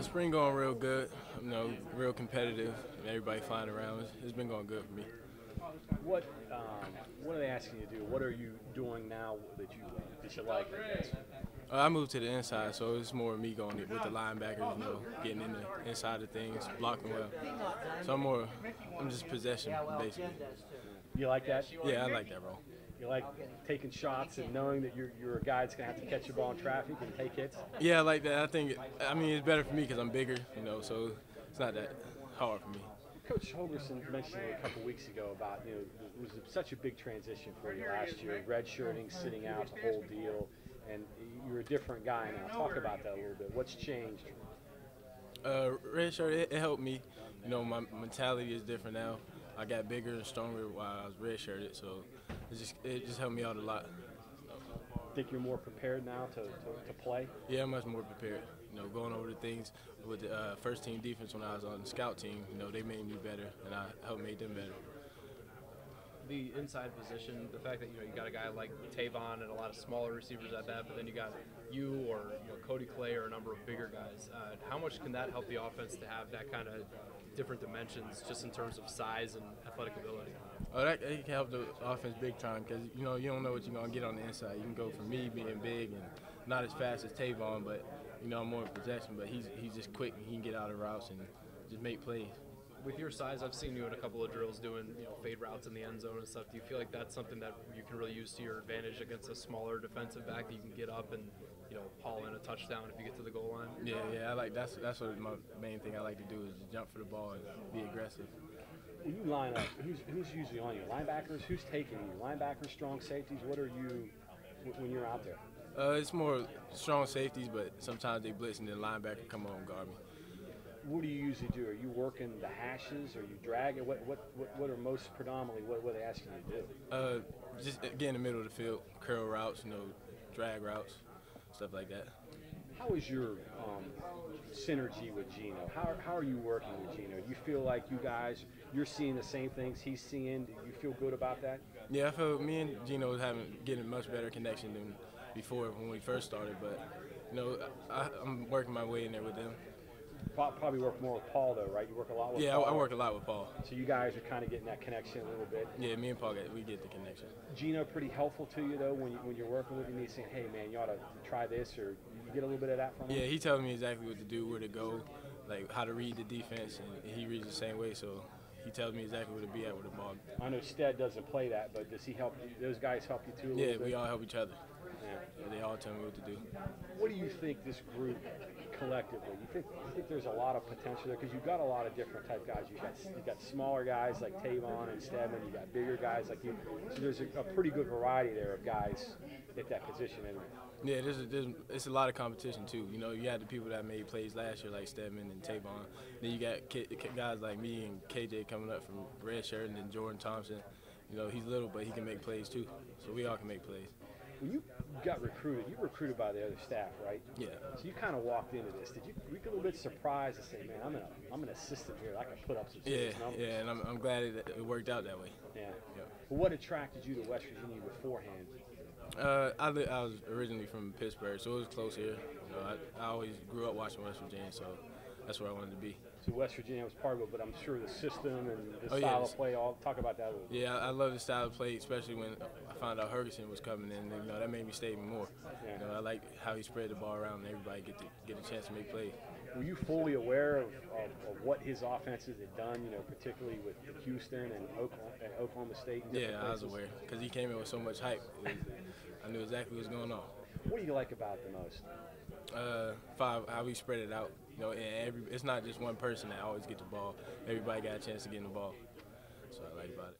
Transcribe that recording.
Spring going real good. Real competitive. Everybody flying around. It's been going good for me. What what are they asking you to do? What are you doing now that you like? I moved to the inside, so it's more me going with the linebackers. Getting in the inside of things, blocking well. So I'm just possession basically. You like that? Yeah, I like that role. You like taking shots and knowing that you're a guy that's gonna have to catch the ball in traffic and take hits. Yeah, I like that. I mean, it's better for me because I'm bigger. So it's not that hard for me. Coach Hogerson mentioned it a couple weeks ago about it was such a big transition for you last year, redshirting, sitting out, the whole deal, and you're a different guy now. Talk about that a little bit. What's changed? Redshirt, it helped me. My mentality is different now. I got bigger and stronger while I was redshirted, so it just helped me out a lot. Think you're more prepared now to play? Yeah, I'm much more prepared. Going over the things with the first team defense when I was on the scout team, they made me better, and I helped make them better. The inside position, the fact that you got a guy like Tavon and a lot of smaller receivers at that, but then you got you or Cody Clay or a number of bigger guys. How much can that help the offense to have that kind of different dimensions, just in terms of size and athletic ability? Oh, that can help the offense big time because you don't know what you're gonna get on the inside. You can go from me being big and not as fast as Tavon, but I'm more in possession. But he's just quick and he can get out of routes and just make plays. With your size, I've seen you in a couple of drills doing fade routes in the end zone and stuff. Do you feel like that's something that you can really use to your advantage against a smaller defensive back, that you can get up and haul in a touchdown if you get to the goal line? Yeah, I like that's what my main thing I like to do is jump for the ball and be aggressive. When you line up, who's usually on you? Linebackers? Who's taking you? Linebackers, strong safeties? What are you when you're out there? It's more strong safeties, but sometimes they blitz and then linebacker come on and guard me. What do you usually do? Are you working the hashes? Are you dragging? What are most predominantly what are they asking you to do? Just get in the middle of the field, curl routes, drag routes, stuff like that. How is your synergy with Gino? How are you working with Gino? Do you feel like you're seeing the same things he's seeing? Do you feel good about that? Yeah, I feel me and Gino getting a much better connection than before when we first started. But I'm working my way in there with them. Probably work more with Paul though, right? You work a lot with Paul. Yeah, I work a lot with Paul. So you guys are kind of getting that connection a little bit. Yeah, me and Paul we get the connection. Gino pretty helpful to you though when you're working with him. He's saying, "Hey man, you ought to try this," or you get a little bit of that from him. Yeah, he tells me exactly what to do, where to go, like how to read the defense, and he reads the same way. So he tells me exactly where to be at with the ball. I know Stead doesn't play that, but does he help you? Those guys help you too? Yeah, we all help each other. Yeah. They all tell me what to do. What do you think this group collectively? You think there's a lot of potential there? Because you've got a lot of different type guys. You got smaller guys like Tavon and Stedman. You got bigger guys like you. So there's a pretty good variety there of guys at that position. Yeah, it's a lot of competition too. You had the people that made plays last year like Stedman and Tavon. Then you got guys like me and KJ coming up from redshirt, and then Jordan Thompson. He's little, but he can make plays too. So we all can make plays. When you got recruited, you were recruited by the other staff, right? Yeah. So you kind of walked into this. Were you a little bit surprised to say, man, I'm an assistant here. I can put up some serious numbers? Yeah, and I'm glad it worked out that way. Yeah. Well, what attracted you to West Virginia beforehand? I was originally from Pittsburgh, so it was close here. I always grew up watching West Virginia, so that's where I wanted to be. So West Virginia was part of it, but I'm sure the system and the style of play, talk about that a little bit. Yeah, I love the style of play, especially when I found out Hergeson was coming in. And, that made me stay even more. Yeah. I like how he spread the ball around and everybody get a chance to make plays. Were you fully aware of what his offenses had done, particularly with Houston and Oklahoma State? Yeah, I was aware because he came in with so much hype. I knew exactly what was going on. What do you like about it the most? How we spread it out. And it's not just one person that always gets the ball. Everybody got a chance to get in the ball. So I like about it.